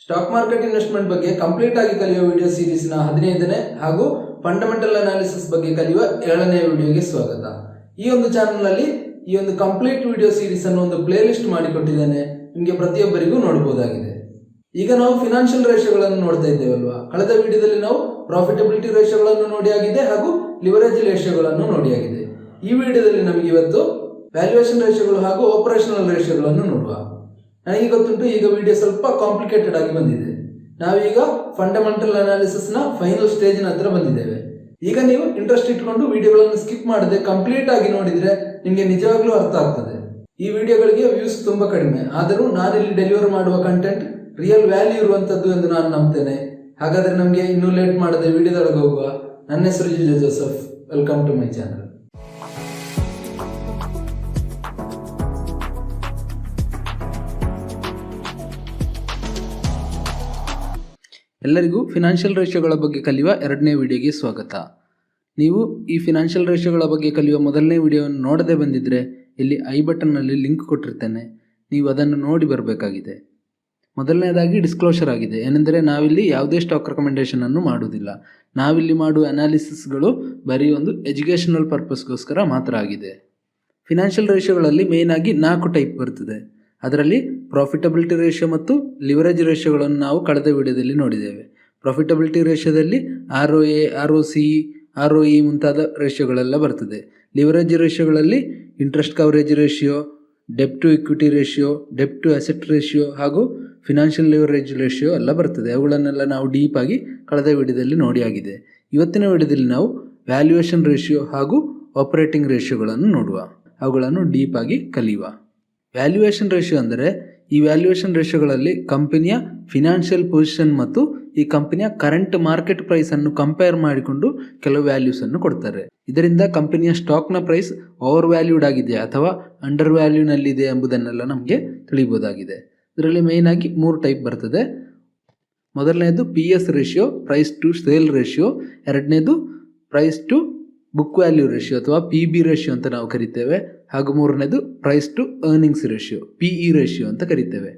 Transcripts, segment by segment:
Stock market investment ಬಗ್ಗೆ complete ಆಗಿ ಕಲಿಯುವ ವಿಡಿಯೋ ಸೀರೀಸ್ನ 15ನೇ ಹಾಗೂ ಫಂಡಮೆಂಟಲ್ ಅನಾಲಿಸಿಸ್ ಬಗ್ಗೆ ಕಲಿಯುವ 7ನೇ ವಿಡಿಯೋಗೆ ಸ್ವಾಗತ. ಈ ಒಂದು ಚಾನೆಲ್ನಲ್ಲಿ ಈ ಒಂದು ಕಂಪ್ಲೀಟ್ ವಿಡಿಯೋ ಸೀರೀಸ್ ಅನ್ನು ಒಂದು ಪ್ಲೇ ಲಿಸ್ಟ್ ಮಾಡಿಕೊಟ್ಟಿದ್ದೇನೆ, ನಿಮಗೆ ಪ್ರತಿಯೊಬ್ಬರಿಗೂ ನೋಡಬಹುದಾಗಿದೆ. ಈಗ ನಾವು ಫಿನಾನ್ಷಿಯಲ್ ರೇಷಿಯೋಗಳನ್ನು ನೋಡ್ತಾ ಇದ್ದೇವಲ್ವಾ. ಕಳೆದ ವಿಡಿಯೋದಲ್ಲಿ ನಾವು ಪ್ರಾಫಿಟಬಿಲಿಟಿ ರೇಷಿಯೋಗಳನ್ನು ನೋಡಿಯಾಗಿದೆ ಹಾಗೂ ಲಿವರೇಜ್ ರೇಷಿಯೋಗಳನ್ನು ನೋಡಿಯಾಗಿದೆ. ಈ ವಿಡಿಯೋದಲ್ಲಿ ನಮಗೆ ಇವತ್ತು ವ್ಯಾಲ್ಯೂಯೇಷನ್ ರೇಷಿಯೋಗಳು ಹಾಗೂ ಆಪರೇಷನಲ್ ರೇಷಿಯೋಗಳನ್ನು ನೋಡುವ. ನನಗೆ ಗೊತ್ತುಂಟು, ಈಗ ವಿಡಿಯೋ ಸ್ವಲ್ಪ ಕಾಂಪ್ಲಿಕೇಟೆಡ್ ಆಗಿ ಬಂದಿದೆ. ನಾವೀಗ ಫಂಡಮೆಂಟಲ್ ಅನಾಲಿಸಿಸ್ ನ ಫೈನಲ್ ಸ್ಟೇಜ್ ನ ಹತ್ರ ಬಂದಿದ್ದೇವೆ. ಈಗ ನೀವು ಇಂಟ್ರೆಸ್ಟ್ ಇಟ್ಕೊಂಡು ವಿಡಿಯೋಗಳನ್ನು ಸ್ಕಿಪ್ ಮಾಡದೆ ಕಂಪ್ಲೀಟ್ ಆಗಿ ನೋಡಿದ್ರೆ ನಿಮಗೆ ನಿಜವಾಗ್ಲೂ ಅರ್ಥ ಆಗ್ತದೆ. ಈ ವಿಡಿಯೋಗಳಿಗೆ ವ್ಯೂಸ್ ತುಂಬಾ ಕಡಿಮೆ, ಆದರೂ ನಾನಿಲ್ಲಿ ಡೆಲಿವರ್ ಮಾಡುವ ಕಂಟೆಂಟ್ ರಿಯಲ್ ವ್ಯಾಲ್ಯೂ ಇರುವಂತದ್ದು ಎಂದು ನಾನು ನಂಬ್ತೇನೆ. ಹಾಗಾದ್ರೆ ನಮಗೆ ಇನ್ನೂ ಲೇಟ್ ಮಾಡದೆ ವಿಡಿಯೋದೊಳಗೆ ಹೋಗುವ. ನನ್ನ ಹೆಸರು Jijo Joseph. Welcome to my channel. ಎಲ್ಲರಿಗೂ ಫಿನಾನ್ಷಿಯಲ್ ರೇಷಿಯೋಗಳ ಬಗ್ಗೆ ಕಲಿಯುವ 2ನೇ ವಿಡಿಯೋಗೆ ಸ್ವಾಗತ. ನೀವು ಈ ಫಿನಾನ್ಷಿಯಲ್ ರೇಷಿಯೋಗಳ ಬಗ್ಗೆ ಕಲಿಯುವ ಮೊದಲನೇ ವಿಡಿಯೋವನ್ನು ನೋಡದೆ ಬಂದಿದ್ದರೆ ಇಲ್ಲಿ ಐ ಬಟನ್ನಲ್ಲಿ ಲಿಂಕ್ ಕೊಟ್ಟಿರ್ತೇನೆ, ನೀವು ಅದನ್ನು ನೋಡಿ ಬರಬೇಕಾಗಿದೆ. ಮೊದಲನೇದಾಗಿ ಡಿಸ್ಕ್ಲೋಷರ್ ಆಗಿದೆ, ಏನೆಂದರೆ ನಾವಿಲ್ಲಿ ಯಾವುದೇ ಸ್ಟಾಕ್ ರೆಕಮೆಂಡೇಷನ್ ಅನ್ನು ಮಾಡುವುದಿಲ್ಲ. ನಾವಿಲ್ಲಿ ಮಾಡುವ ಅನಾಲಿಸಿಸ್ಗಳು ಬರೀ ಒಂದು ಎಜುಕೇಷನಲ್ ಪರ್ಪಸ್ಗೋಸ್ಕರ ಮಾತ್ರ ಆಗಿದೆ. ಫಿನಾನ್ಷಿಯಲ್ ರೇಷಿಯೋಗಳಲ್ಲಿ ಮೇಯ್ನ್ ಆಗಿ 4 ಟೈಪ್ ಬರ್ತದೆ. ಅದರಲ್ಲಿ ಪ್ರಾಫಿಟಬಿಲಿಟಿ ರೇಷಿಯೋ ಮತ್ತು ಲಿವರೇಜ್ ರೇಷಿಯೋಗಳನ್ನು ನಾವು ಕಳೆದ ವಿಡಿಯೋದಲ್ಲಿ ನೋಡಿದ್ದೇವೆ. ಪ್ರಾಫಿಟಬಿಲಿಟಿ ರೇಷಿಯೋದಲ್ಲಿ ROA, ROC, ROE ಮುಂತಾದ ರೇಷಿಯೋಗಳೆಲ್ಲ ಬರ್ತದೆ. ಲಿವರೇಜ್ ರೇಷಿಯೋಗಳಲ್ಲಿ ಇಂಟ್ರೆಸ್ಟ್ ಕವರೇಜ್ ರೇಷಿಯೋ, ಡೆಬ್ಟ್ ಟು ಇಕ್ವಿಟಿ ರೇಷಿಯೋ, ಡೆಬ್ಟ್ ಟು ಅಸೆಟ್ ರೇಷಿಯೋ ಹಾಗೂ ಫಿನಾನ್ಷಿಯಲ್ ಲಿವರೇಜ್ ರೇಷಿಯೋ ಎಲ್ಲ ಬರ್ತದೆ. ಅವುಗಳನ್ನೆಲ್ಲ ನಾವು ಡೀಪ್ ಆಗಿ ಕಳೆದ ವಿಡಿಯೋದಲ್ಲಿ ನೋಡಿ ಆಗಿದೆ. ಇವತ್ತಿನ ವಿಡಿಯೋದಲ್ಲಿ ನಾವು ವ್ಯಾಲ್ಯೂಯೇಷನ್ ರೇಷಿಯೋ ಹಾಗೂ ಆಪರೇಟಿಂಗ್ ರೇಷಿಯೋಗಳನ್ನು ನೋಡುವ, ಅವುಗಳನ್ನು ಡೀಪ್ ಆಗಿ ಕಲಿಯುವ. ವ್ಯಾಲ್ಯೂಯೇಷನ್ ರೇಷಿಯೋ ಅಂದರೆ ಈ ವ್ಯಾಲ್ಯೂಯೇಷನ್ ರೇಷಿಯೋಗಳಲ್ಲಿ ಕಂಪನಿಯ ಫಿನಾನ್ಷಿಯಲ್ ಪೊಸಿಷನ್ ಮತ್ತು ಈ ಕಂಪನಿಯ ಕರೆಂಟ್ ಮಾರ್ಕೆಟ್ ಪ್ರೈಸ್ ಅನ್ನು ಕಂಪೇರ್ ಮಾಡಿಕೊಂಡು ಕೆಲವು ವ್ಯಾಲ್ಯೂಸ್ ಅನ್ನು ಕೊಡ್ತಾರೆ. ಇದರಿಂದ ಕಂಪನಿಯ ಸ್ಟಾಕ್ನ ಪ್ರೈಸ್ ಓವರ್ ವ್ಯಾಲ್ಯೂಡ್ ಆಗಿದೆ ಅಥವಾ ಅಂಡರ್ ವ್ಯಾಲ್ಯೂನಲ್ಲಿದೆ ಎಂಬುದನ್ನೆಲ್ಲ ನಮಗೆ ತಿಳಿಯಬಹುದಾಗಿದೆ. ಇದರಲ್ಲಿ ಮೇಯ್ನ್ ಆಗಿ 3 ಟೈಪ್ ಬರ್ತದೆ. ಮೊದಲನೇದು PS ratio, price to sale ratio. ಎರಡನೇದು price to book value ratio ಅಥವಾ PB ರೇಷಿಯೋ ಅಂತ ನಾವು ಕರಿತೇವೆ. ಹಾಗೂ ಮೂರನೇದು price to earnings ratio, PE ratio ಅಂತ ಕರಿತೇವೆ.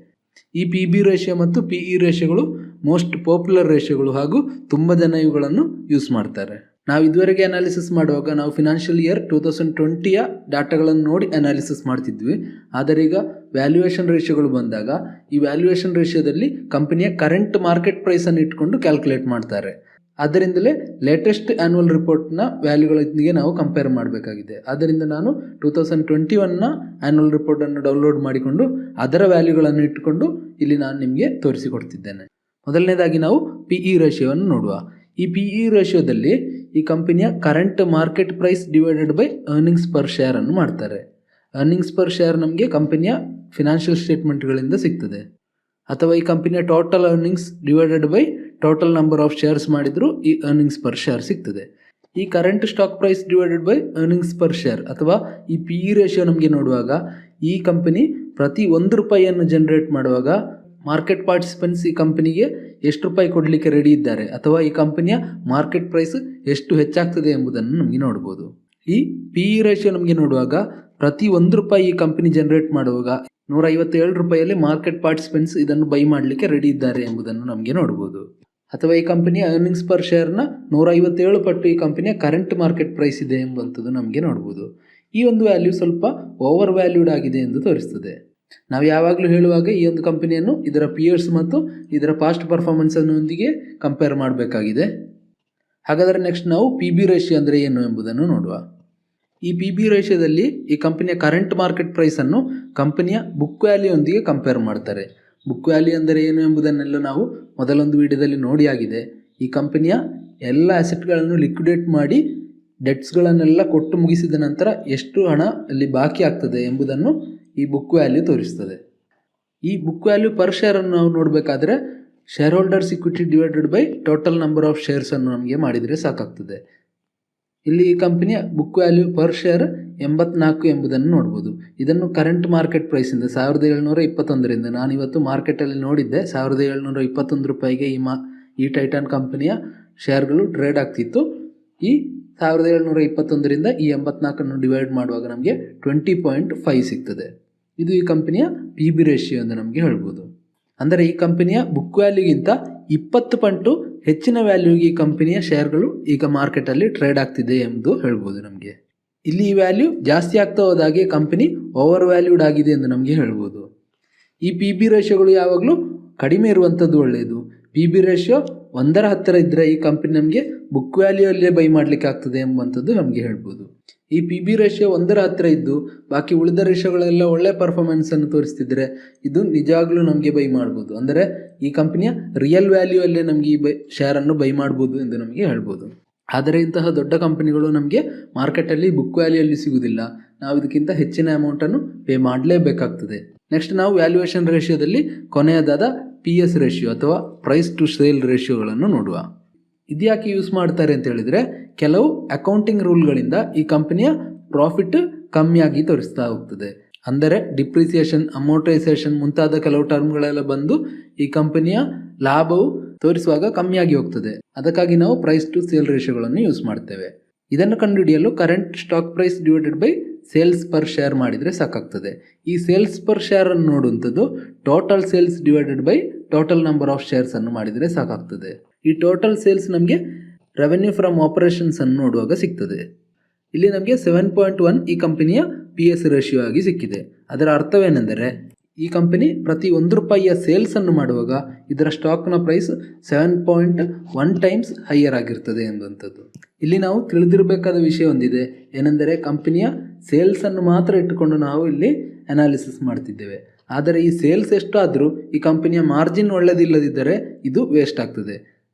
ಈ PB ರೇಷಿಯೋ ಮತ್ತು PE ರೇಷಿಯೋಗಳು ಮೋಸ್ಟ್ ಪಾಪ್ಯುಲರ್ ರೇಷಿಯೋಗಳು ಹಾಗೂ ತುಂಬ ಜನ ಇವುಗಳನ್ನು ಯೂಸ್ ಮಾಡ್ತಾರೆ. ನಾವು ಇದುವರೆಗೆ ಅನಾಲಿಸಿಸ್ ಮಾಡುವಾಗ ನಾವು ಫಿನಾನ್ಷಿಯಲ್ ಇಯರ್ 2020ಯ ಡಾಟಾಗಳನ್ನು ನೋಡಿ ಅನಾಲಿಸಿಸ್ ಮಾಡ್ತಿದ್ವಿ. ಆದರೆ ಈಗ ವ್ಯಾಲ್ಯೂಯೇಷನ್ ರೇಷಿಯೋಗಳು ಬಂದಾಗ ಈ ವ್ಯಾಲ್ಯೂಯೇಷನ್ ರೇಷಿಯೋದಲ್ಲಿ ಕಂಪನಿಯ ಕರೆಂಟ್ ಮಾರ್ಕೆಟ್ ಪ್ರೈಸನ್ನು ಇಟ್ಕೊಂಡು ಕ್ಯಾಲ್ಕುಲೇಟ್ ಮಾಡ್ತಾರೆ. ಆದ್ದರಿಂದಲೇ ಲೇಟೆಸ್ಟ್ ಆ್ಯನ್ಯುವಲ್ ರಿಪೋರ್ಟ್ನ ವ್ಯಾಲ್ಯೂಗಳೊಂದಿಗೆ ನಾವು ಕಂಪೇರ್ ಮಾಡಬೇಕಾಗಿದೆ. ಆದ್ದರಿಂದ ನಾನು 2021ನ ಆ್ಯನ್ಯುವಲ್ ರಿಪೋರ್ಟನ್ನು ಡೌನ್ಲೋಡ್ ಮಾಡಿಕೊಂಡು ಅದರ ವ್ಯಾಲ್ಯೂಗಳನ್ನು ಇಟ್ಟುಕೊಂಡು ಇಲ್ಲಿ ನಾನು ನಿಮಗೆ ತೋರಿಸಿಕೊಡ್ತಿದ್ದೇನೆ. ಮೊದಲನೇದಾಗಿ ನಾವು PE ರೇಷಿಯೋವನ್ನು ನೋಡುವ. ಈ PE ರೇಷಿಯೋದಲ್ಲಿ ಈ ಕಂಪನಿಯ current market price divided by earnings per share ಅನ್ನು ಮಾಡ್ತಾರೆ. ಅರ್ನಿಂಗ್ಸ್ ಪರ್ ಶೇರ್ ನಮಗೆ ಕಂಪನಿಯ ಫಿನಾನ್ಷಿಯಲ್ ಸ್ಟೇಟ್ಮೆಂಟ್ಗಳಿಂದ ಸಿಗ್ತದೆ. ಅಥವಾ ಈ ಕಂಪನಿಯ total earnings divided by total number of shares ಮಾಡಿದರೂ ಈ ಅರ್ನಿಂಗ್ಸ್ ಪರ್ ಶೇರ್ ಸಿಗ್ತದೆ. ಈ current stock price divided by earnings per share ಅಥವಾ ಈ PE ರೇಷಿಯೋ ನಮಗೆ ನೋಡುವಾಗ ಈ ಕಂಪನಿ ಪ್ರತಿ 1 ರೂಪಾಯಿಯನ್ನು ಜನರೇಟ್ ಮಾಡುವಾಗ ಮಾರ್ಕೆಟ್ ಪಾರ್ಟಿಸಿಪೆಂಟ್ಸ್ ಈ ಕಂಪನಿಗೆ ಎಷ್ಟು ರೂಪಾಯಿ ಕೊಡಲಿಕ್ಕೆ ರೆಡಿ ಇದ್ದಾರೆ ಅಥವಾ ಈ ಕಂಪನಿಯ ಮಾರ್ಕೆಟ್ ಪ್ರೈಸ್ ಎಷ್ಟು ಹೆಚ್ಚಾಗ್ತದೆ ಎಂಬುದನ್ನು ನಮಗೆ ನೋಡ್ಬೋದು. ಈ PE ರೇಷಿಯೋ ನಮಗೆ ನೋಡುವಾಗ ಪ್ರತಿ 1 ರೂಪಾಯಿ ಈ ಕಂಪನಿ ಜನರೇಟ್ ಮಾಡುವಾಗ 157 ರೂಪಾಯಿಯಲ್ಲಿ ಮಾರ್ಕೆಟ್ ಪಾರ್ಟಿಸಿಪೆಂಟ್ಸ್ ಇದನ್ನು ಬೈ ಮಾಡಲಿಕ್ಕೆ ರೆಡಿ ಇದ್ದಾರೆ ಎಂಬುದನ್ನು ನಮಗೆ ನೋಡ್ಬೋದು. ಅಥವಾ ಈ ಕಂಪನಿಯ ಅರ್ನಿಂಗ್ಸ್ ಪರ್ ಶೇರ್ನ 157 ಪಟ್ಟು ಈ ಕಂಪನಿಯ ಕರೆಂಟ್ ಮಾರ್ಕೆಟ್ ಪ್ರೈಸ್ ಇದೆ ಎಂಬಂಥದ್ದು ನಮಗೆ ನೋಡ್ಬೋದು. ಈ ಒಂದು ವ್ಯಾಲ್ಯೂ ಸ್ವಲ್ಪ ಓವರ್ ವ್ಯಾಲ್ಯೂಡ್ ಆಗಿದೆ ಎಂದು ತೋರಿಸ್ತದೆ. ನಾವು ಯಾವಾಗಲೂ ಹೇಳುವಾಗ ಈ ಒಂದು ಕಂಪನಿಯನ್ನು ಇದರ ಪಿಯರ್ಸ್ ಮತ್ತು ಇದರ ಪಾಸ್ಟ್ ಪರ್ಫಾರ್ಮೆನ್ಸ್ನೊಂದಿಗೆ ಕಂಪೇರ್ ಮಾಡಬೇಕಾಗಿದೆ. ಹಾಗಾದರೆ ನೆಕ್ಸ್ಟ್ ನಾವು PB ರೇಷಿಯೋ ಅಂದರೆ ಏನು ಎಂಬುದನ್ನು ನೋಡುವ. ಈ PB ರೇಷಿಯೋದಲ್ಲಿ ಈ ಕಂಪನಿಯ ಕರೆಂಟ್ ಮಾರ್ಕೆಟ್ ಪ್ರೈಸನ್ನು ಕಂಪನಿಯ ಬುಕ್ ವ್ಯಾಲ್ಯೂಯೊಂದಿಗೆ ಕಂಪೇರ್ ಮಾಡ್ತಾರೆ. ಬುಕ್ ವ್ಯಾಲ್ಯೂ ಅಂದರೆ ಏನು ಎಂಬುದನ್ನೆಲ್ಲ ನಾವು ಮೊದಲೊಂದು ವಿಡಿಯೋದಲ್ಲಿ ನೋಡಿ ಆಗಿದೆ. ಈ ಕಂಪನಿಯ ಎಲ್ಲ ಅಸೆಟ್ಗಳನ್ನು ಲಿಕ್ವಿಡೇಟ್ ಮಾಡಿ ಡೆಟ್ಸ್ಗಳನ್ನೆಲ್ಲ ಕೊಟ್ಟು ಮುಗಿಸಿದ ನಂತರ ಎಷ್ಟು ಹಣ ಅಲ್ಲಿ ಬಾಕಿ ಆಗ್ತದೆ ಎಂಬುದನ್ನು ಈ ಬುಕ್ ವ್ಯಾಲ್ಯೂ ತೋರಿಸ್ತದೆ. ಈ ಬುಕ್ ವ್ಯಾಲ್ಯೂ ಪರ್ ಶೇರನ್ನು ನಾವು ನೋಡಬೇಕಾದ್ರೆ shareholders equity divided by total number of ಶೇರ್ಸನ್ನು ನಮಗೆ ಮಾಡಿದರೆ ಸಾಕಾಗ್ತದೆ. ಇಲ್ಲಿ ಈ ಕಂಪನಿಯ ಬುಕ್ ವ್ಯಾಲ್ಯೂ ಪರ್ ಶೇರ್ 84 ಎಂಬುದನ್ನು ನೋಡ್ಬೋದು. ಇದನ್ನು ಕರೆಂಟ್ ಮಾರ್ಕೆಟ್ ಪ್ರೈಸಿಂದ 1721ರಿಂದ ನಾನಿವತ್ತು ಮಾರ್ಕೆಟಲ್ಲಿ ನೋಡಿದ್ದೆ 1721 ರೂಪಾಯಿಗೆ ಈ ಟೈಟಾನ್ ಕಂಪನಿಯ ಶೇರ್ಗಳು ಟ್ರೇಡ್ ಆಗ್ತಿತ್ತು. ಈ 1721ರಿಂದ ಈ 84ಅನ್ನು ಡಿವೈಡ್ ಮಾಡುವಾಗ ನಮಗೆ 20.5 ಸಿಗ್ತದೆ. ಇದು ಈ ಕಂಪನಿಯ PB ರೇಷಿಯೋ ಎಂದು ನಮಗೆ ಹೇಳ್ಬೋದು. ಅಂದರೆ ಈ ಕಂಪನಿಯ ಬುಕ್ ವ್ಯಾಲ್ಯೂಗಿಂತ 20 ಪಟ್ಟು ಹೆಚ್ಚಿನ ವ್ಯಾಲ್ಯೂಗೆ ಈ ಕಂಪನಿಯ ಶೇರ್ಗಳು ಈಗ ಮಾರ್ಕೆಟಲ್ಲಿ ಟ್ರೇಡ್ ಆಗ್ತಿದೆ ಎಂದು ಹೇಳ್ಬೋದು ನಮಗೆ. ಇಲ್ಲಿ ಈ ವ್ಯಾಲ್ಯೂ ಜಾಸ್ತಿ ಆಗ್ತಾ ಹೋದಾಗೆ ಕಂಪನಿ ಓವರ್ ವ್ಯಾಲ್ಯೂಡ್ ಆಗಿದೆ ಎಂದು ನಮಗೆ ಹೇಳ್ಬೋದು. ಈ ಪಿ ಬಿ ರೇಷಿಯೋಗಳು ಯಾವಾಗಲೂ ಕಡಿಮೆ ಇರುವಂಥದ್ದು ಒಳ್ಳೆಯದು. ಪಿ ಬಿ ರೇಷಿಯೋ 1ರ ಹತ್ತಿರ ಇದ್ದರೆ ಈ ಕಂಪನಿ ನಮಗೆ ಬುಕ್ ವ್ಯಾಲ್ಯೂಯಲ್ಲೇ ಬೈ ಮಾಡಲಿಕ್ಕೆ ಆಗ್ತದೆ ಎಂಬಂಥದ್ದು ನಮಗೆ ಹೇಳ್ಬೋದು. ಈ ಪಿ ಬಿ ರೇಷಿಯೋ 1ರ ಹತ್ತಿರ ಇದ್ದು ಬಾಕಿ ಉಳಿದ ರೇಷಿಯೋಗಳೆಲ್ಲ ಒಳ್ಳೆ ಪರ್ಫಾರ್ಮೆನ್ಸನ್ನು ತೋರಿಸ್ತಿದ್ರೆ ಇದು ನಿಜವಾಗ್ಲೂ ನಮಗೆ ಬೈ ಮಾಡ್ಬೋದು. ಅಂದರೆ ಈ ಕಂಪನಿಯ ರಿಯಲ್ ವ್ಯಾಲ್ಯೂ ಅಲ್ಲೇ ನಮಗೆ ಈ ಶೇರನ್ನು ಬೈ ಮಾಡ್ಬೋದು ಎಂದು ನಮಗೆ ಹೇಳ್ಬೋದು. ಆದರೆ ಇಂತಹ ದೊಡ್ಡ ಕಂಪನಿಗಳು ನಮಗೆ ಮಾರ್ಕೆಟಲ್ಲಿ ಬುಕ್ ವ್ಯಾಲ್ಯೂಯಲ್ಲಿ ಸಿಗುವುದಿಲ್ಲ. ನಾವು ಇದಕ್ಕಿಂತ ಹೆಚ್ಚಿನ ಅಮೌಂಟನ್ನು ಪೇ ಮಾಡಲೇಬೇಕಾಗ್ತದೆ. ನೆಕ್ಸ್ಟ್ ನಾವು ವ್ಯಾಲ್ಯೂಯೇಷನ್ ರೇಷಿಯೋದಲ್ಲಿ ಕೊನೆಯದಾದ PS ರೇಷಿಯೋ ಅಥವಾ ಪ್ರೈಸ್ ಟು ಸೇಲ್ ರೇಷಿಯೋಗಳನ್ನು ನೋಡುವ. ಇದ್ಯಾಕೆ ಯೂಸ್ ಮಾಡ್ತಾರೆ ಅಂತ ಹೇಳಿದರೆ, ಕೆಲವು ಅಕೌಂಟಿಂಗ್ ರೂಲ್ಗಳಿಂದ ಈ ಕಂಪನಿಯ ಪ್ರಾಫಿಟ್ ಕಮ್ಮಿಯಾಗಿ ತೋರಿಸ್ತಾ ಹೋಗ್ತದೆ. ಅಂದರೆ ಡಿಪ್ರಿಸಿಯೇಷನ್, ಅಮೋರ್ಟೈಸೇಷನ್ ಮುಂತಾದ ಕೆಲವು ಟರ್ಮ್ಗಳೆಲ್ಲ ಬಂದು ಈ ಕಂಪನಿಯ ಲಾಭವು ತೋರಿಸುವಾಗ ಕಮ್ಮಿಯಾಗಿ ಹೋಗ್ತದೆ. ಅದಕ್ಕಾಗಿ ನಾವು ಪ್ರೈಸ್ ಟು ಸೇಲ್ ರೇಷಿಯೋಗಳನ್ನು ಯೂಸ್ ಮಾಡ್ತೇವೆ. ಇದನ್ನು ಕಂಡುಹಿಡಿಯಲು current stock price divided by sales per share ಮಾಡಿದರೆ ಸಾಕಾಗ್ತದೆ. ಈ ಸೇಲ್ಸ್ ಪರ್ ಶೇರ್ ಅನ್ನು ನೋಡುವಂಥದ್ದು total sales divided by total number of shares ಅನ್ನು ಮಾಡಿದರೆ ಸಾಕಾಗ್ತದೆ. ಈ ಟೋಟಲ್ ಸೇಲ್ಸ್ ನಮಗೆ ರೆವೆನ್ಯೂ ಫ್ರಮ್ ಆಪರೇಷನ್ಸ್ ಅನ್ನು ನೋಡುವಾಗ ಸಿಗ್ತದೆ. ಇಲ್ಲಿ ನಮಗೆ 7.1 ಈ ಕಂಪನಿಯ PS ರೇಷಿಯೋ ಆಗಿ ಸಿಕ್ಕಿದೆ. ಅದರ ಅರ್ಥವೇನೆಂದರೆ, ಈ ಕಂಪನಿ ಪ್ರತಿ 1 ರೂಪಾಯಿಯ ಸೇಲ್ಸ್ ಅನ್ನು ಮಾಡುವಾಗ ಇದರ ಸ್ಟಾಕ್ನ ಪ್ರೈಸ್ 7.1 ಟೈಮ್ಸ್ ಹೈಯರ್ ಆಗಿರ್ತದೆ ಎಂಬಂಥದ್ದು. ಇಲ್ಲಿ ನಾವು ತಿಳಿದಿರಬೇಕಾದ ವಿಷಯ ಒಂದಿದೆ, ಏನೆಂದರೆ ಕಂಪನಿಯ ಸೇಲ್ಸನ್ನು ಮಾತ್ರ ಇಟ್ಟುಕೊಂಡು ನಾವು ಇಲ್ಲಿ ಅನಾಲಿಸಿಸ್ ಮಾಡ್ತಿದ್ದೇವೆ. ಆದರೆ ಈ ಸೇಲ್ಸ್ ಎಷ್ಟಾದರೂ ಈ ಕಂಪನಿಯ ಮಾರ್ಜಿನ್ ಒಳ್ಳೆದಿಲ್ಲದಿದ್ದರೆ ಇದು ವೇಸ್ಟ್ ಆಗ್ತದೆ.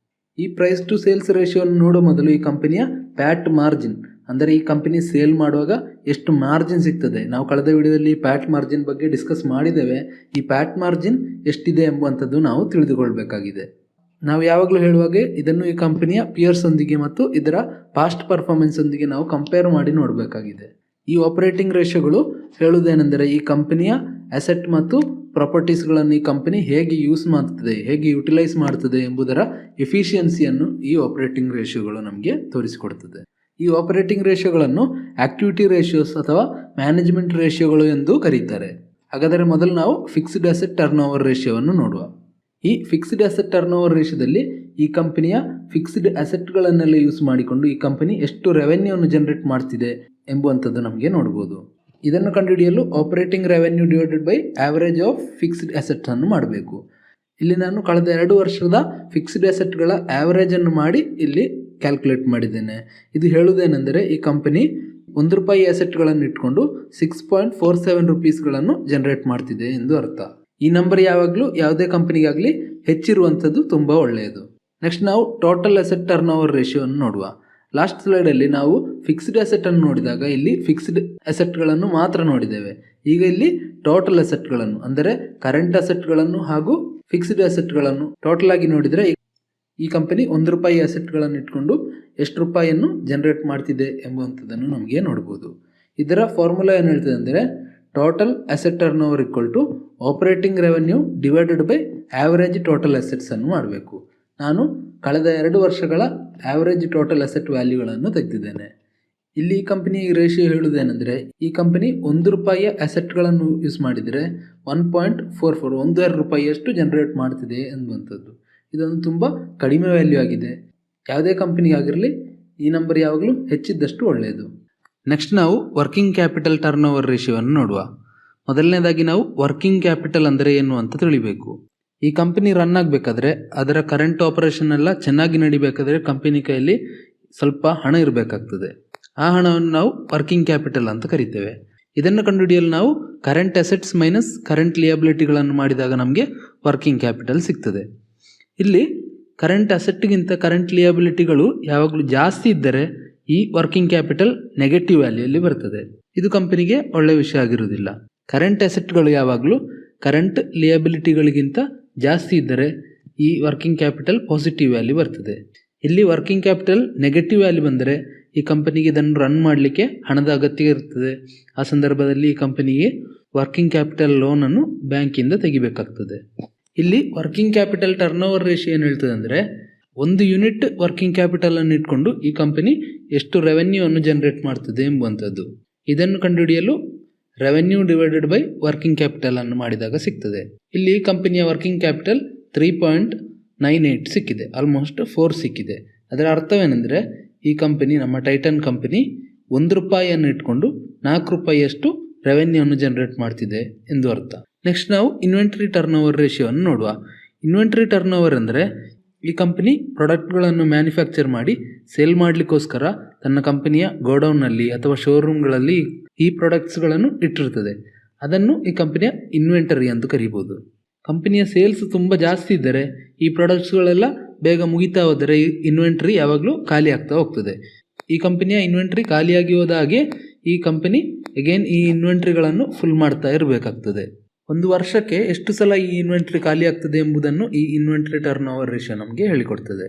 ಈ ಪ್ರೈಸ್ ಟು ಸೇಲ್ಸ್ ರೇಷಿಯೋವನ್ನು ನೋಡೋ ಮೊದಲು ಈ ಕಂಪನಿಯ ಪ್ಯಾಟ್ ಮಾರ್ಜಿನ್, ಅಂದರೆ ಈ ಕಂಪನಿ ಸೇಲ್ ಮಾಡುವಾಗ ಎಷ್ಟು ಮಾರ್ಜಿನ್ ಸಿಗ್ತದೆ, ನಾವು ಕಳೆದ ವಿಡಿಯೋದಲ್ಲಿ ಪ್ಯಾಟ್ ಮಾರ್ಜಿನ್ ಬಗ್ಗೆ ಡಿಸ್ಕಸ್ ಮಾಡಿದ್ದೇವೆ. ಈ ಪ್ಯಾಟ್ ಮಾರ್ಜಿನ್ ಎಷ್ಟಿದೆ ಎಂಬುವಂಥದ್ದು ನಾವು ತಿಳಿದುಕೊಳ್ಬೇಕಾಗಿದೆ. ನಾವು ಯಾವಾಗಲೂ ಹೇಳುವಾಗ ಇದನ್ನು ಈ ಕಂಪನಿಯ ಪಿಯರ್ಸ್ ಒಂದಿಗೆ ಮತ್ತು ಇದರ ಪಾಸ್ಟ್ ಪರ್ಫಾರ್ಮೆನ್ಸ್ ಒಂದಿಗೆ ನಾವು ಕಂಪೇರ್ ಮಾಡಿ ನೋಡಬೇಕಾಗಿದೆ. ಈ ಆಪರೇಟಿಂಗ್ ರೇಷಿಯೋಗಳು ಹೇಳುವುದೇನೆಂದರೆ, ಈ ಕಂಪನಿಯ ಅಸೆಟ್ ಮತ್ತು ಪ್ರಾಪರ್ಟೀಸ್ಗಳನ್ನು ಈ ಕಂಪನಿ ಹೇಗೆ ಯೂಸ್ ಮಾಡ್ತದೆ, ಹೇಗೆ ಯುಟಿಲೈಸ್ ಮಾಡ್ತದೆ ಎಂಬುದರ ಎಫಿಷಿಯನ್ಸಿಯನ್ನು ಈ ಆಪರೇಟಿಂಗ್ ರೇಷಿಯೋಗಳು ನಮಗೆ ತೋರಿಸಿಕೊಡ್ತದೆ. ಈ ಆಪರೇಟಿಂಗ್ ರೇಷಿಯೋಗಳನ್ನು ಆಕ್ಟಿವಿಟಿ ರೇಷಿಯೋಸ್ ಅಥವಾ ಮ್ಯಾನೇಜ್ಮೆಂಟ್ ರೇಷಿಯೋಗಳು ಎಂದು ಕರೀತಾರೆ. ಹಾಗಾದರೆ ಮೊದಲು ನಾವು ಫಿಕ್ಸ್ಡ್ ಅಸೆಟ್ ಟರ್ನ್ ಓವರ್ ರೇಷಿಯೋವನ್ನು ನೋಡುವ. ಈ ಫಿಕ್ಸ್ಡ್ ಅಸೆಟ್ ಟರ್ನ್ ಓವರ್ ರೇಷಿಯೋದಲ್ಲಿ ಈ ಕಂಪನಿಯ ಫಿಕ್ಸ್ಡ್ ಅಸೆಟ್ಗಳನ್ನೆಲ್ಲ ಯೂಸ್ ಮಾಡಿಕೊಂಡು ಈ ಕಂಪನಿ ಎಷ್ಟು ರೆವೆನ್ಯೂವನ್ನು ಜನರೇಟ್ ಮಾಡ್ತಿದೆ ಎಂಬುವಂಥದ್ದು ನಮಗೆ ನೋಡ್ಬೋದು. ಇದನ್ನು ಕಂಡುಹಿಡಿಯಲು operating revenue divided by average of fixed assets ಅನ್ನು ಮಾಡಬೇಕು. ಇಲ್ಲಿ ನಾನು ಕಳೆದ 2 ವರ್ಷದ ಫಿಕ್ಸ್ಡ್ ಅಸೆಟ್ಗಳ ಆವರೇಜನ್ನು ಮಾಡಿ ಇಲ್ಲಿ ಕ್ಯಾಲ್ಕುಲೇಟ್ ಮಾಡಿದ್ದೇನೆ. ಇದು ಹೇಳುವುದೇನೆಂದರೆ, ಈ ಕಂಪನಿ 1 ರೂಪಾಯಿ ಅಸೆಟ್ಗಳನ್ನು ಇಟ್ಕೊಂಡು 6.47 ರುಪೀಸ್ಗಳನ್ನು ಜನರೇಟ್ ಮಾಡ್ತಿದೆ ಎಂದು ಅರ್ಥ. ಈ ನಂಬರ್ ಯಾವಾಗಲೂ ಯಾವುದೇ ಕಂಪನಿಗಾಗಲಿ ಹೆಚ್ಚಿರುವಂಥದ್ದು ತುಂಬ ಒಳ್ಳೆಯದು. ನೆಕ್ಸ್ಟ್ ನಾವು ಟೋಟಲ್ ಅಸೆಟ್ ಟರ್ನ್ ಓವರ್ ರೇಷಿಯೋವನ್ನು ನೋಡುವ. ಲಾಸ್ಟ್ ಸ್ಲೈಡಲ್ಲಿ ನಾವು ಫಿಕ್ಸ್ಡ್ ಅಸೆಟನ್ನು ನೋಡಿದಾಗ ಇಲ್ಲಿ ಫಿಕ್ಸ್ಡ್ ಅಸೆಟ್ಗಳನ್ನು ಮಾತ್ರ ನೋಡಿದ್ದೇವೆ. ಈಗ ಇಲ್ಲಿ ಟೋಟಲ್ ಅಸೆಟ್ಗಳನ್ನು, ಅಂದರೆ ಕರೆಂಟ್ ಅಸೆಟ್ಗಳನ್ನು ಹಾಗೂ ಫಿಕ್ಸ್ಡ್ ಅಸೆಟ್ಗಳನ್ನು ಟೋಟಲ್ ಆಗಿ ನೋಡಿದರೆ ಈ ಕಂಪನಿ 1 ರೂಪಾಯಿ ಅಸೆಟ್ಗಳನ್ನು ಇಟ್ಕೊಂಡು ಎಷ್ಟು ರೂಪಾಯಿಯನ್ನು ಜನರೇಟ್ ಮಾಡ್ತಿದೆ ಎಂಬುವಂಥದ್ದನ್ನು ನಮಗೆ ನೋಡ್ಬೋದು. ಇದರ ಫಾರ್ಮುಲಾ ಏನು ಹೇಳ್ತದೆ ಅಂದರೆ, total asset turnover equal to operating revenue divided by average total assets ಅನ್ನು ಮಾಡಬೇಕು. ನಾನು ಕಳೆದ 2 ವರ್ಷಗಳ ಆವರೇಜ್ ಟೋಟಲ್ ಅಸೆಟ್ ವ್ಯಾಲ್ಯೂಗಳನ್ನು ತೆಗೆದಿದ್ದೇನೆ. ಇಲ್ಲಿ ಈ ಕಂಪನಿ ರೇಷಿಯೋ ಹೇಳುವುದೇನೆಂದರೆ, ಈ ಕಂಪನಿ 1 ರೂಪಾಯಿಯ ಅಸೆಟ್ಗಳನ್ನು ಯೂಸ್ ಮಾಡಿದರೆ 1.44 1.5 ರೂಪಾಯಿಯಷ್ಟು ಜನರೇಟ್ ಮಾಡ್ತಿದೆ ಎಂಬುವಂಥದ್ದು. ಇದೊಂದು ತುಂಬ ಕಡಿಮೆ ವ್ಯಾಲ್ಯೂ ಆಗಿದೆ. ಯಾವುದೇ ಕಂಪನಿಗಾಗಿರಲಿ ಈ ನಂಬರ್ ಯಾವಾಗಲೂ ಹೆಚ್ಚಿದ್ದಷ್ಟು ಒಳ್ಳೆಯದು. ನೆಕ್ಸ್ಟ್ ನಾವು ವರ್ಕಿಂಗ್ ಕ್ಯಾಪಿಟಲ್ ಟರ್ನ್ ಓವರ್ ರೇಷಿಯೋವನ್ನು ನೋಡುವ. ಮೊದಲನೇದಾಗಿ ನಾವು ವರ್ಕಿಂಗ್ ಕ್ಯಾಪಿಟಲ್ ಅಂದರೆ ಏನು ಅಂತ ತಿಳಿಬೇಕು. ಈ ಕಂಪನಿ ರನ್ ಆಗಬೇಕಾದ್ರೆ, ಅದರ ಕರೆಂಟ್ ಆಪರೇಷನ್ ಎಲ್ಲ ಚೆನ್ನಾಗಿ ನಡಿಬೇಕಾದ್ರೆ ಕಂಪನಿ ಕೈಯಲ್ಲಿ ಸ್ವಲ್ಪ ಹಣ ಇರಬೇಕಾಗ್ತದೆ. ಆ ಹಣವನ್ನು ನಾವು ವರ್ಕಿಂಗ್ ಕ್ಯಾಪಿಟಲ್ ಅಂತ ಕರಿತೇವೆ. ಇದನ್ನು ಕಂಡುಹಿಡಿಯಲು ನಾವು ಕರೆಂಟ್ ಅಸೆಟ್ಸ್ ಮೈನಸ್ ಕರೆಂಟ್ ಲಿಯಬಿಲಿಟಿಗಳನ್ನು ಮಾಡಿದಾಗ ನಮಗೆ ವರ್ಕಿಂಗ್ ಕ್ಯಾಪಿಟಲ್ ಸಿಗ್ತದೆ. ಇಲ್ಲಿ ಕರೆಂಟ್ ಅಸೆಟ್ಗಿಂತ ಕರೆಂಟ್ ಲಿಯಬಿಲಿಟಿಗಳು ಯಾವಾಗಲೂ ಜಾಸ್ತಿ ಇದ್ದರೆ ಈ ವರ್ಕಿಂಗ್ ಕ್ಯಾಪಿಟಲ್ ನೆಗೆಟಿವ್ ವ್ಯಾಲ್ಯೂಯಲ್ಲಿ ಬರ್ತದೆ. ಇದು ಕಂಪನಿಗೆ ಒಳ್ಳೆಯ ವಿಷಯ ಆಗಿರುವುದಿಲ್ಲ. ಕರೆಂಟ್ ಅಸೆಟ್ಗಳು ಯಾವಾಗಲೂ ಕರೆಂಟ್ ಲಿಯಬಿಲಿಟಿಗಳಿಗಿಂತ ಜಾಸ್ತಿ ಇದ್ದರೆ ಈ ವರ್ಕಿಂಗ್ ಕ್ಯಾಪಿಟಲ್ ಪಾಸಿಟಿವ್ ವ್ಯಾಲ್ಯೂ ಬರ್ತದೆ. ಇಲ್ಲಿ ವರ್ಕಿಂಗ್ ಕ್ಯಾಪಿಟಲ್ ನೆಗೆಟಿವ್ ವ್ಯಾಲ್ಯೂ ಬಂದರೆ ಈ ಕಂಪನಿಗೆ ಇದನ್ನು ರನ್ ಮಾಡಲಿಕ್ಕೆ ಹಣದ ಅಗತ್ಯ ಇರ್ತದೆ. ಆ ಸಂದರ್ಭದಲ್ಲಿ ಈ ಕಂಪನಿಗೆ ವರ್ಕಿಂಗ್ ಕ್ಯಾಪಿಟಲ್ ಲೋನನ್ನು ಬ್ಯಾಂಕಿಂದ ತೆಗಿಬೇಕಾಗ್ತದೆ. ಇಲ್ಲಿ working capital turn over ratio ಏನು ಹೇಳ್ತದೆ ಅಂದರೆ, 1 ಯೂನಿಟ್ ವರ್ಕಿಂಗ್ ಕ್ಯಾಪಿಟಲನ್ನು ಇಟ್ಕೊಂಡು ಈ ಕಂಪನಿ ಎಷ್ಟು ರೆವೆನ್ಯೂವನ್ನು ಜನರೇಟ್ ಮಾಡ್ತದೆ ಎಂಬುವಂಥದ್ದು. ಇದನ್ನು ಕಂಡುಹಿಡಿಯಲು revenue divided by working capital ಅನ್ನು ಮಾಡಿದಾಗ ಸಿಗ್ತದೆ. ಇಲ್ಲಿ ಕಂಪನಿಯ ವರ್ಕಿಂಗ್ ಕ್ಯಾಪಿಟಲ್ 3.98 ಸಿಕ್ಕಿದೆ, ಆಲ್ಮೋಸ್ಟ್ 4 ಸಿಕ್ಕಿದೆ. ಅದರ ಅರ್ಥವೇನೆಂದರೆ ಈ ಕಂಪನಿ, ನಮ್ಮ ಟೈಟನ್ ಕಂಪನಿ, ₹1 ಇಟ್ಕೊಂಡು ₹4 ರೆವೆನ್ಯೂವನ್ನು ಜನರೇಟ್ ಮಾಡ್ತಿದೆ ಎಂದು ಅರ್ಥ. ನೆಕ್ಸ್ಟ್ ನಾವು ಇನ್ವೆಂಟರಿ ಟರ್ನ್ ಓವರ್ ರೇಷಿಯೋವನ್ನು ನೋಡುವ. ಇನ್ವೆಂಟರಿ ಟರ್ನ್ ಓವರ್ ಅಂದರೆ ಈ ಕಂಪನಿ ಪ್ರಾಡಕ್ಟ್ಗಳನ್ನು ಮ್ಯಾನುಫ್ಯಾಕ್ಚರ್ ಮಾಡಿ ಸೇಲ್ ಮಾಡಲಿಕ್ಕೋಸ್ಕರ ತನ್ನ ಕಂಪನಿಯ ಗೋಡೌನ್ನಲ್ಲಿ ಅಥವಾ ಶೋರೂಮ್ಗಳಲ್ಲಿ ಈ ಪ್ರಾಡಕ್ಟ್ಸ್ಗಳನ್ನು ಇಟ್ಟಿರ್ತದೆ. ಅದನ್ನು ಈ ಕಂಪನಿಯ ಇನ್ವೆಂಟರಿ ಎಂದು ಕರೀಬೋದು. ಕಂಪನಿಯ ಸೇಲ್ಸ್ ತುಂಬ ಜಾಸ್ತಿ ಇದ್ದರೆ ಈ ಪ್ರಾಡಕ್ಟ್ಸ್ಗಳೆಲ್ಲ ಬೇಗ ಮುಗಿತಾ ಹೋದರೆ ಈ ಇನ್ವೆಂಟ್ರಿ ಯಾವಾಗಲೂ ಖಾಲಿ ಆಗ್ತಾ ಹೋಗ್ತದೆ. ಈ ಕಂಪನಿಯ ಇನ್ವೆಂಟ್ರಿ ಖಾಲಿಯಾಗಿ ಹೋದ ಹಾಗೆ ಈ ಕಂಪನಿ ಅಗೇನ್ ಈ ಇನ್ವೆಂಟ್ರಿಗಳನ್ನು ಫುಲ್ ಮಾಡ್ತಾ ಇರಬೇಕಾಗ್ತದೆ. ಒಂದು ವರ್ಷಕ್ಕೆ ಎಷ್ಟು ಸಲ ಈ ಇನ್ವೆಂಟ್ರಿ ಖಾಲಿ ಆಗ್ತದೆ ಎಂಬುದನ್ನು ಈ ಇನ್ವೆಂಟ್ರಿ ಟರ್ನ್ ಓವರ್ ರೇಷಿಯೋ ನಮಗೆ ಹೇಳಿಕೊಡ್ತದೆ.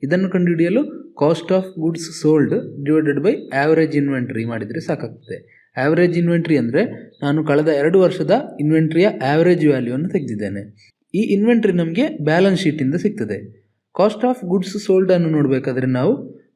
ಇದನ್ನು ಕಂಡುಹಿಡಿಯಲು cost of goods sold divided by average inventory ಮಾಡಿದರೆ ಸಾಕಾಗ್ತದೆ. ಆ್ಯಾವರೇಜ್ ಇನ್ವೆಂಟ್ರಿ ಅಂದರೆ ನಾನು ಕಳೆದ 2 ವರ್ಷದ ಇನ್ವೆಂಟ್ರಿಯ ಆ್ಯಾವರೇಜ್ ವ್ಯಾಲ್ಯೂವನ್ನು ತೆಗೆದಿದ್ದೇನೆ. ಈ ಇನ್ವೆಂಟ್ರಿ ನಮಗೆ ಬ್ಯಾಲೆನ್ಸ್ ಶೀಟಿಂದ ಸಿಗ್ತದೆ. ಕಾಸ್ಟ್ ಆಫ್ ಗುಡ್ಸ್ ಸೋಲ್ಡ್ ಅನ್ನು ನೋಡಬೇಕಾದ್ರೆ ನಾವು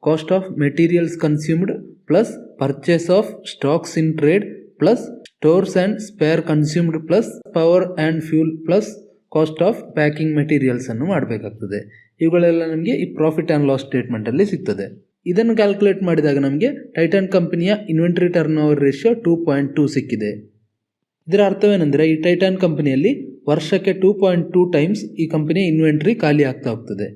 cost of materials consumed plus purchase of stocks in trade plus stores and spare consumed plus power and fuel plus cost of packing materials ಅನ್ನು ಮಾಡಬೇಕಾಗ್ತದೆ. ಇವುಗಳೆಲ್ಲ ನಮಗೆ ಈ ಪ್ರಾಫಿಟ್ ಆ್ಯಂಡ್ ಲಾಸ್ ಸ್ಟೇಟ್ಮೆಂಟಲ್ಲಿ ಸಿಗ್ತದೆ. ಇದನ್ನು ಕ್ಯಾಲ್ಕುಲೇಟ್ ಮಾಡಿದಾಗ ನಮಗೆ ಟೈಟನ್ ಕಂಪನಿಯ ಇನ್ವೆಂಟರಿ ಟರ್ನ್ ಓವರ್ ರೇಷಿಯೋ 2.2 ಸಿಕ್ಕಿದೆ. ಇದರ ಅರ್ಥವೇನೆಂದರೆ ಈ ಟೈಟನ್ ಕಂಪನಿಯಲ್ಲಿ ವರ್ಷಕ್ಕೆ 2.2 ಟೈಮ್ಸ್ ಈ ಕಂಪನಿಯ ಇನ್ವೆಂಟ್ರಿ ಖಾಲಿ ಆಗ್ತಾ ಹೋಗ್ತದೆ.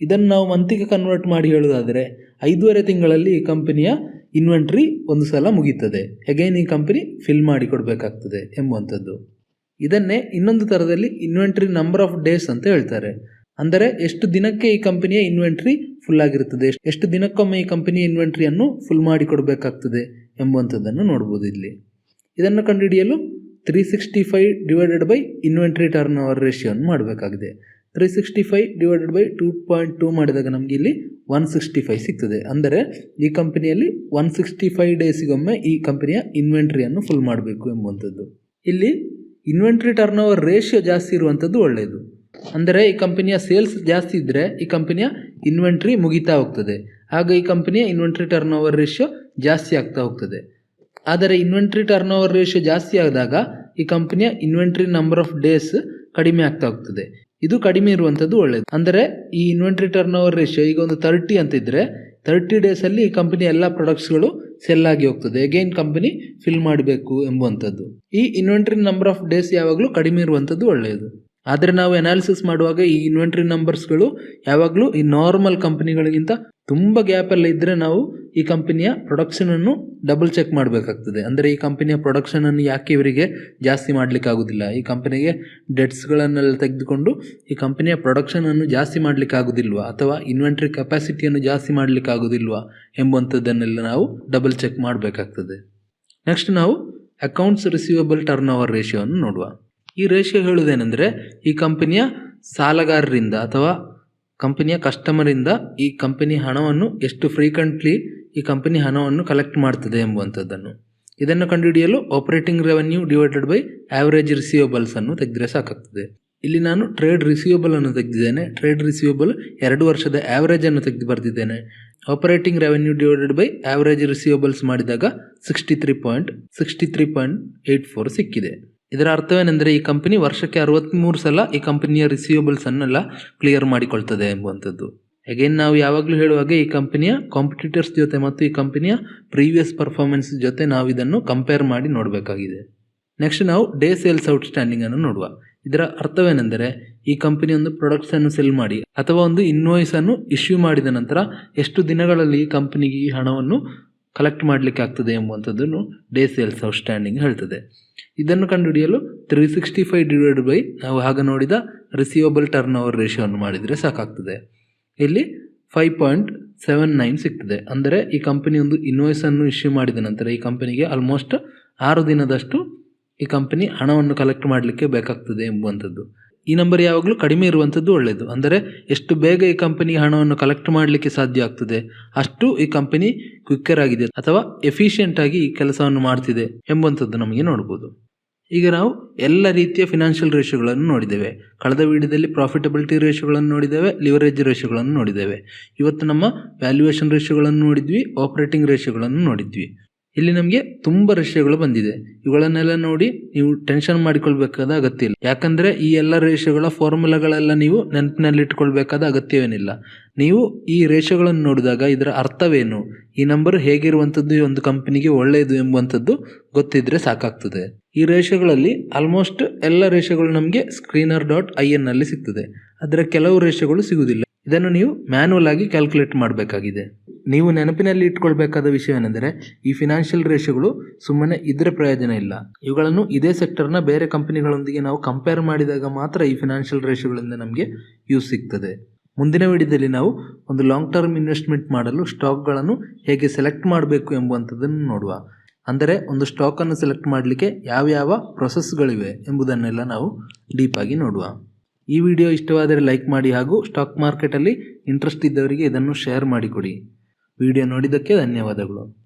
ಇದನ್ನು ನಾವು ಮಂತಿಗೆ ಕನ್ವರ್ಟ್ ಮಾಡಿ ಹೇಳೋದಾದರೆ 5.5 ತಿಂಗಳಲ್ಲಿ ಈ ಕಂಪನಿಯ ಇನ್ವೆಂಟ್ರಿ ಒಂದು ಸಲ ಮುಗೀತದೆ. ಅಗೈನ್ ಈ ಕಂಪನಿ ಫಿಲ್ ಮಾಡಿ ಕೊಡಬೇಕಾಗ್ತದೆ ಎಂಬುವಂಥದ್ದು. ಇದನ್ನೇ ಇನ್ನೊಂದು ಥರದಲ್ಲಿ ಇನ್ವೆಂಟ್ರಿ ನಂಬರ್ ಆಫ್ ಡೇಸ್ ಅಂತ ಹೇಳ್ತಾರೆ. ಅಂದರೆ ಎಷ್ಟು ದಿನಕ್ಕೆ ಈ ಕಂಪನಿಯ ಇನ್ವೆಂಟ್ರಿ ಫುಲ್ ಆಗಿರುತ್ತದೆ, ಎಷ್ಟು ದಿನಕ್ಕೊಮ್ಮೆ ಈ ಕಂಪನಿಯ ಇನ್ವೆಂಟ್ರಿಯನ್ನು ಫುಲ್ ಮಾಡಿ ಕೊಡಬೇಕಾಗ್ತದೆ ಎಂಬುವಂಥದ್ದನ್ನು ನೋಡ್ಬೋದು ಇಲ್ಲಿ. ಇದನ್ನು ಕಂಡುಹಿಡಿಯಲು 365 divided by inventory turnover ರೇಷಿಯೋನ್ನು ಮಾಡಬೇಕಾಗಿದೆ. 365 ಡಿವೈಡೆಡ್ ಬೈ 2.2 ಮಾಡಿದಾಗ ನಮಗೆ ಇಲ್ಲಿ 165 ಸಿಗ್ತದೆ. ಅಂದರೆ ಈ ಕಂಪನಿಯಲ್ಲಿ 165 ಡೇಸಿಗೊಮ್ಮೆ ಈ ಕಂಪನಿಯ ಇನ್ವೆಂಟ್ರಿಯನ್ನು ಫುಲ್ ಮಾಡಬೇಕು ಎಂಬುವಂಥದ್ದು. ಇಲ್ಲಿ ಇನ್ವೆಂಟ್ರಿ ಟರ್ನ್ ಓವರ್ ರೇಷಿಯೋ ಜಾಸ್ತಿ ಇರುವಂಥದ್ದು ಒಳ್ಳೆಯದು. ಅಂದರೆ ಈ ಕಂಪನಿಯ ಸೇಲ್ಸ್ ಜಾಸ್ತಿ ಇದ್ದರೆ ಈ ಕಂಪನಿಯ ಇನ್ವೆಂಟ್ರಿ ಮುಗಿತಾ ಹೋಗ್ತದೆ. ಆಗ ಈ ಕಂಪನಿಯ ಇನ್ವೆಂಟ್ರಿ ಟರ್ನ್ ಓವರ್ ರೇಷಿಯೋ ಜಾಸ್ತಿ ಆಗ್ತಾ ಹೋಗ್ತದೆ. ಆದರೆ ಇನ್ವೆಂಟ್ರಿ ಟರ್ನ್ ಓವರ್ ರೇಷಿಯೋ ಜಾಸ್ತಿ ಆದಾಗ ಈ ಕಂಪನಿಯ ಇನ್ವೆಂಟ್ರಿ ನಂಬರ್ ಆಫ್ ಡೇಸ್ ಕಡಿಮೆ ಆಗ್ತಾ ಹೋಗ್ತದೆ. ಇದು ಕಡಿಮೆ ಇರುವಂಥದ್ದು ಒಳ್ಳೆಯದು. ಅಂದರೆ ಈ ಇನ್ವೆಂಟ್ರಿ ಟರ್ನ್ ಓವರ್ ರೇಷಿಯೋ ಈಗ ಒಂದು 30 ಅಂತಿದ್ರೆ 30 ಡೇಸಲ್ಲಿ ಈ ಕಂಪನಿ ಎಲ್ಲ ಪ್ರಾಡಕ್ಟ್ಸ್ಗಳು ಸೆಲ್ ಆಗಿ ಹೋಗ್ತದೆ. ಅಗೈನ್ ಕಂಪನಿ ಫಿಲ್ ಮಾಡಬೇಕು ಎಂಬುವಂಥದ್ದು. ಈ ಇನ್ವೆಂಟ್ರಿ ನಂಬರ್ ಆಫ್ ಡೇಸ್ ಯಾವಾಗಲೂ ಕಡಿಮೆ ಇರುವಂಥದ್ದು ಒಳ್ಳೆಯದು. ಆದರೆ ನಾವು ಅನಾಲಿಸಿಸ್ ಮಾಡುವಾಗ ಈ ಇನ್ವೆಂಟ್ರಿ ನಂಬರ್ಸ್ಗಳು ಯಾವಾಗಲೂ ಈ ನಾರ್ಮಲ್ ಕಂಪನಿಗಳಿಗಿಂತ ತುಂಬ ಗ್ಯಾಪಲ್ಲಿ ಇದ್ದರೆ ನಾವು ಈ ಕಂಪನಿಯ ಪ್ರೊಡಕ್ಷನನ್ನು ಡಬಲ್ ಚೆಕ್ ಮಾಡಬೇಕಾಗ್ತದೆ. ಅಂದರೆ ಈ ಕಂಪನಿಯ ಪ್ರೊಡಕ್ಷನನ್ನು ಯಾಕೆ ಇವರಿಗೆ ಜಾಸ್ತಿ ಮಾಡಲಿಕ್ಕಾಗೋದಿಲ್ಲ, ಈ ಕಂಪನಿಗೆ ಡೆಟ್ಸ್ಗಳನ್ನೆಲ್ಲ ತೆಗೆದುಕೊಂಡು ಈ ಕಂಪನಿಯ ಪ್ರೊಡಕ್ಷನನ್ನು ಜಾಸ್ತಿ ಮಾಡಲಿಕ್ಕಾಗೋದಿಲ್ವಾ ಅಥವಾ ಇನ್ವೆಂಟ್ರಿ ಕೆಪಾಸಿಟಿಯನ್ನು ಜಾಸ್ತಿ ಮಾಡಲಿಕ್ಕಾಗೋದಿಲ್ವಾ ಎಂಬುವಂಥದ್ದನ್ನೆಲ್ಲ ನಾವು ಡಬಲ್ ಚೆಕ್ ಮಾಡಬೇಕಾಗ್ತದೆ. ನೆಕ್ಸ್ಟ್ ನಾವು ಅಕೌಂಟ್ಸ್ ರಿಸೀವಬಲ್ ಟರ್ನ್ ಓವರ್ ರೇಷಿಯೋವನ್ನು ನೋಡುವ. ಈ ರೇಷಿಯೋ ಹೇಳುವುದೇನೆಂದರೆ ಈ ಕಂಪನಿಯ ಸಾಲಗಾರರಿಂದ ಅಥವಾ ಕಂಪನಿಯ ಕಸ್ಟಮರಿಂದ ಈ ಕಂಪನಿ ಹಣವನ್ನು ಎಷ್ಟು ಫ್ರೀಕ್ವೆಂಟ್ಲಿ ಈ ಕಂಪನಿ ಹಣವನ್ನು ಕಲೆಕ್ಟ್ ಮಾಡ್ತದೆ ಎಂಬುವಂಥದ್ದನ್ನು. ಇದನ್ನು ಕಂಡುಹಿಡಿಯಲು operating revenue divided by average receivables ಅನ್ನು ತೆಗೆದರೆ ಸಾಕಾಗ್ತದೆ. ಇಲ್ಲಿ ನಾನು ಟ್ರೇಡ್ ರಿಸೀವಬಲ್ ಅನ್ನು ತೆಗೆದಿದ್ದೇನೆ. ಟ್ರೇಡ್ ರಿಸೀವಬಲ್ 2 ವರ್ಷದ ಆ್ಯಾವರೇಜ್ ಅನ್ನು ತೆಗೆದು ಬರೆದಿದ್ದೇನೆ. Operating revenue divided by average receivables ಮಾಡಿದಾಗ 63.84 ಸಿಕ್ಕಿದೆ. ಇದರ ಅರ್ಥವೇನೆಂದರೆ ಈ ಕಂಪನಿ ವರ್ಷಕ್ಕೆ 63 ಸಲ ಈ ಕಂಪನಿಯ ರಿಸೀವಬಲ್ಸ್ ಅನ್ನೆಲ್ಲ ಕ್ಲಿಯರ್ ಮಾಡಿಕೊಳ್ತದೆ ಎಂಬುವಂಥದ್ದು. ಅಗೇನ್ ನಾವು ಯಾವಾಗಲೂ ಹೇಳುವಾಗ ಈ ಕಂಪನಿಯ ಕಾಂಪಿಟೇಟರ್ಸ್ ಜೊತೆ ಮತ್ತು ಈ ಕಂಪನಿಯ ಪ್ರೀವಿಯಸ್ ಪರ್ಫಾರ್ಮೆನ್ಸ್ ಜೊತೆ ನಾವು ಇದನ್ನು ಕಂಪೇರ್ ಮಾಡಿ ನೋಡಬೇಕಾಗಿದೆ. ನೆಕ್ಸ್ಟ್ ನಾವು ಡೇ ಸೇಲ್ಸ್ ಔಟ್ಸ್ಟ್ಯಾಂಡಿಂಗ್ ಅನ್ನು ನೋಡುವ. ಇದರ ಅರ್ಥವೇನೆಂದರೆ ಈ ಕಂಪನಿ ಒಂದು ಪ್ರಾಡಕ್ಟ್ಸನ್ನು ಸೆಲ್ ಮಾಡಿ ಅಥವಾ ಒಂದು ಇನ್ವಾಯ್ಸನ್ನು ಇಶ್ಯೂ ಮಾಡಿದ ನಂತರ ಎಷ್ಟು ದಿನಗಳಲ್ಲಿ ಈ ಕಂಪನಿಗೆ ಈ ಹಣವನ್ನು ಕಲೆಕ್ಟ್ ಮಾಡಲಿಕ್ಕೆ ಆಗ್ತದೆ ಎಂಬುವಂಥದ್ದನ್ನು ಡೇ ಸೇಲ್ಸ್ ಔಟ್ಸ್ಟ್ಯಾಂಡಿಂಗ್ ಹೇಳ್ತದೆ. ಇದನ್ನು ಕಂಡುಹಿಡಿಯಲು 365 ಡಿವೈಡ್ ಬೈ ನಾವು ಆಗ ನೋಡಿದ ರಿಸೀವಬಲ್ ಟರ್ನ್ ಓವರ್ ರೇಷಿಯೋವನ್ನು ಮಾಡಿದರೆ ಸಾಕಾಗ್ತದೆ. ಇಲ್ಲಿ 5.79 ಸಿಗ್ತದೆ. ಅಂದರೆ ಈ ಕಂಪನಿ ಒಂದು ಇನ್ವಾಯ್ಸನ್ನು ಇಶ್ಯೂ ಮಾಡಿದ ನಂತರ ಈ ಕಂಪನಿಗೆ ಆಲ್ಮೋಸ್ಟ್ 6 ದಿನದಷ್ಟು ಈ ಕಂಪನಿ ಹಣವನ್ನು ಕಲೆಕ್ಟ್ ಮಾಡಲಿಕ್ಕೆ ಬೇಕಾಗ್ತದೆ ಎಂಬುವಂಥದ್ದು. ಈ ನಂಬರ್ ಯಾವಾಗಲೂ ಕಡಿಮೆ ಇರುವಂಥದ್ದು ಒಳ್ಳೆಯದು. ಅಂದರೆ ಎಷ್ಟು ಬೇಗ ಈ ಕಂಪನಿ ಹಣವನ್ನು ಕಲೆಕ್ಟ್ ಮಾಡಲಿಕ್ಕೆ ಸಾಧ್ಯ ಆಗ್ತದೆ ಅಷ್ಟು ಈ ಕಂಪನಿ ಕ್ವಿಕ್ಕರ್ ಆಗಿದೆ ಅಥವಾ ಎಫಿಷಿಯೆಂಟ್ ಆಗಿ ಈ ಕೆಲಸವನ್ನು ಮಾಡ್ತಿದೆ ಎಂಬುವಂಥದ್ದು ನಮಗೆ ನೋಡ್ಬೋದು. ಈಗ ನಾವು ಎಲ್ಲ ರೀತಿಯ ಫಿನಾನ್ಷಿಯಲ್ ರೇಷಿಯೋಗಳನ್ನು ನೋಡಿದ್ದೇವೆ. ಕಳೆದ ವಿಡಿಯೋದಲ್ಲಿ ಪ್ರಾಫಿಟಬಿಲಿಟಿ ರೇಷಿಯೋಗಳನ್ನು ನೋಡಿದ್ದೇವೆ, ಲಿವರೇಜ್ ರೇಷಿಯೋಗಳನ್ನು ನೋಡಿದ್ದೇವೆ. ಇವತ್ತು ನಮ್ಮ ವ್ಯಾಲ್ಯೂಯೇಷನ್ ರೇಷಿಯೋಗಳನ್ನು ನೋಡಿದ್ವಿ, ಆಪರೇಟಿಂಗ್ ರೇಷಿಯೋಗಳನ್ನು ನೋಡಿದ್ವಿ. ಇಲ್ಲಿ ನಮಗೆ ತುಂಬ ರೇಷಿಯೋಗಳು ಬಂದಿದೆ. ಇವುಗಳನ್ನೆಲ್ಲ ನೋಡಿ ನೀವು ಟೆನ್ಷನ್ ಮಾಡಿಕೊಳ್ಬೇಕಾದ ಅಗತ್ಯ ಇಲ್ಲ. ಯಾಕಂದರೆ ಈ ಎಲ್ಲ ರೇಷಿಯೋಗಳ ಫಾರ್ಮುಲಾಗಳೆಲ್ಲ ನೀವು ನೆನಪಿನಲ್ಲಿ ಇಟ್ಕೊಳ್ಬೇಕಾದ ಅಗತ್ಯವೇನಿಲ್ಲ. ನೀವು ಈ ರೇಷಿಯೋಗಳನ್ನು ನೋಡಿದಾಗ ಇದರ ಅರ್ಥವೇನು, ಈ ನಂಬರ್ ಹೇಗಿರುವಂಥದ್ದು ಒಂದು ಕಂಪನಿಗೆ ಒಳ್ಳೆಯದು ಎಂಬುವಂಥದ್ದು ಗೊತ್ತಿದ್ರೆ ಸಾಕಾಗ್ತದೆ. ಈ ರೇಷಿಯೋಗಳಲ್ಲಿ ಆಲ್ಮೋಸ್ಟ್ ಎಲ್ಲ ರೇಷಿಯೋಗಳು ನಮಗೆ screener.in ನಲ್ಲಿ ಸಿಗ್ತದೆ. ಅದರ ಕೆಲವು ರೇಷಿಯೋಗಳು ಸಿಗುವುದಿಲ್ಲ. ಇದನ್ನು ನೀವು ಮ್ಯಾನ್ಯಲ್ ಆಗಿ ಕ್ಯಾಲ್ಕುಲೇಟ್ ಮಾಡಬೇಕಾಗಿದೆ. ನೀವು ನೆನಪಿನಲ್ಲಿ ಇಟ್ಕೊಳ್ಬೇಕಾದ ವಿಷಯವೇನೆಂದರೆ ಈ ಫಿನಾನ್ಷಿಯಲ್ ರೇಷಿಯೋಗಳು ಸುಮ್ಮನೆ ಇದ್ರೆ ಪ್ರಯೋಜನ ಇಲ್ಲ. ಇವುಗಳನ್ನು ಇದೇ ಸೆಕ್ಟರ್ನ ಬೇರೆ ಕಂಪನಿಗಳೊಂದಿಗೆ ನಾವು ಕಂಪೇರ್ ಮಾಡಿದಾಗ ಮಾತ್ರ ಈ ಫಿನಾನ್ಷಿಯಲ್ ರೇಷಿಯೋಗಳಿಂದ ನಮಗೆ ಯೂಸ್ ಸಿಗ್ತದೆ. ಮುಂದಿನ ವಿಡಿಯೋದಲ್ಲಿ ನಾವು ಒಂದು ಲಾಂಗ್ ಟರ್ಮ್ ಇನ್ವೆಸ್ಟ್ಮೆಂಟ್ ಮಾಡಲು ಸ್ಟಾಕ್ಗಳನ್ನು ಹೇಗೆ ಸೆಲೆಕ್ಟ್ ಮಾಡಬೇಕು ಎಂಬುವಂಥದ್ದನ್ನು ನೋಡುವ. ಅಂದರೆ ಒಂದು ಸ್ಟಾಕನ್ನು ಸೆಲೆಕ್ಟ್ ಮಾಡಲಿಕ್ಕೆ ಯಾವ್ಯಾವ ಪ್ರೊಸೆಸ್ಗಳಿವೆ ಎಂಬುದನ್ನೆಲ್ಲ ನಾವು ಡೀಪಾಗಿ ನೋಡುವ. ಈ ವಿಡಿಯೋ ಇಷ್ಟವಾದರೆ ಲೈಕ್ ಮಾಡಿ ಹಾಗೂ ಸ್ಟಾಕ್ ಮಾರ್ಕೆಟಲ್ಲಿ ಇಂಟ್ರೆಸ್ಟ್ ಇದ್ದವರಿಗೆ ಇದನ್ನು ಶೇರ್ ಮಾಡಿಕೊಡಿ. ವಿಡಿಯೋ ನೋಡಿದ್ದಕ್ಕೆ ಧನ್ಯವಾದಗಳು.